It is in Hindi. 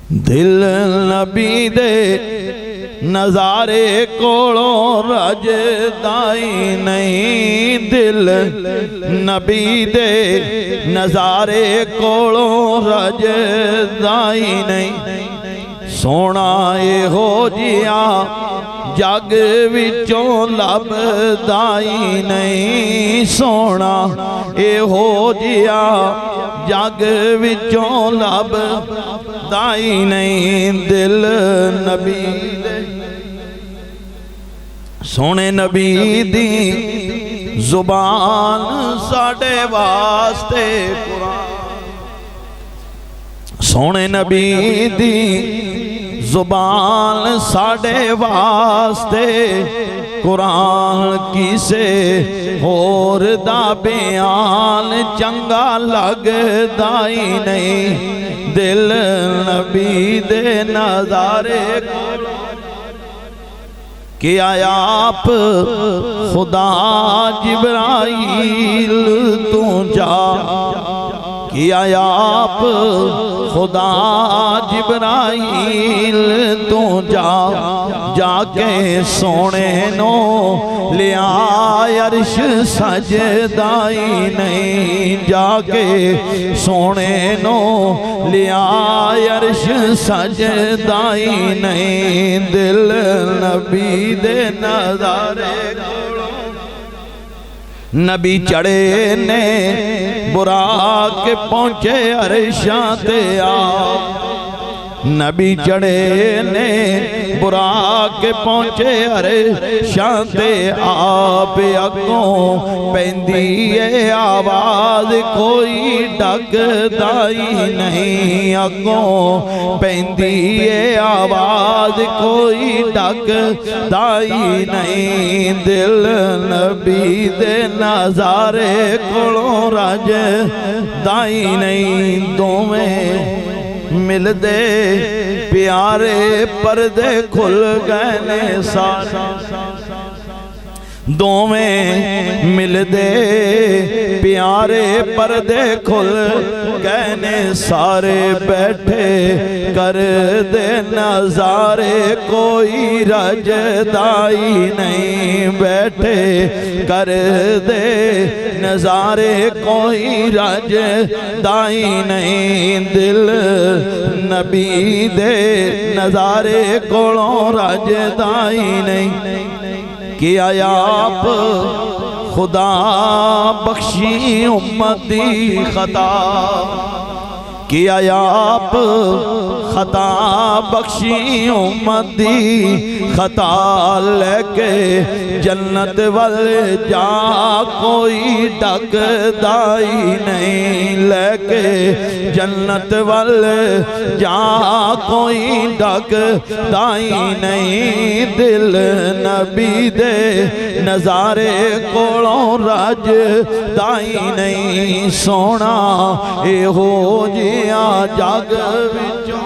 दिल नबी दे नज़ारे कोलों रजदाई नहीं। दिल नबी दे नज़ारे कोलों रजदाई नहीं। सोना हो जिया जग विचों लभदाई नहीं। सोना हो जिया जग विचों लभदाई नहीं। दिल नबी सोने नबी दी जुबान साडे वास्ते कुरान। सोने नबी दी जुबान साडे वास्ते कुरान। किसे होर दा बयान चंगा लगदा ही नहीं। दिल नबी दे नज़ारे कि आया आप खुदा जिब्राइल तू जा। कि आया आप खुदा जिब्राइल तू जा। जाके सोने नो लिया अर्श सजदाई नहीं। जाके सोने नो लिया अर्श सजदाई नहीं। दिल नबी दे नज़ारे नबी चढ़े ने बुराक पहुंचे अरशां ते आ। नबी चढ़े ने बुराक पहुंचे अरशां ते आप। अगों पैंदी है आवाज कोई डकदाई नहीं। अगों पैंदी है आवाज कोई डकदाई नहीं। दिल नबी दे नज़ारे कोलों रजदाई नहीं। दोवें मिलदे प्यारे पर्दे खुल गए ने सारे। दोवें मिलदे प्यारे पर्दे खुल गए ने सारे। बैठे कर दे नज़ारे कोई रजदाई नहीं। बैठे कर दे नज़ारे कोई रजदाई नहीं। दिल नबी दे नज़ारे कोलों रजदाई नहीं। कि आया आप खुदा बख्शी उम्मत दी खता। कि आया आप खता बख्शी उम्मत दी खता। लेके जन्नत वल जा कोई डकदाई नहीं। लेके जन्नत वल जा कोई डकदाई नहीं। दिल नबी दे नज़ारे कोलों रजदाई नहीं। सोना हो जिया जग विचों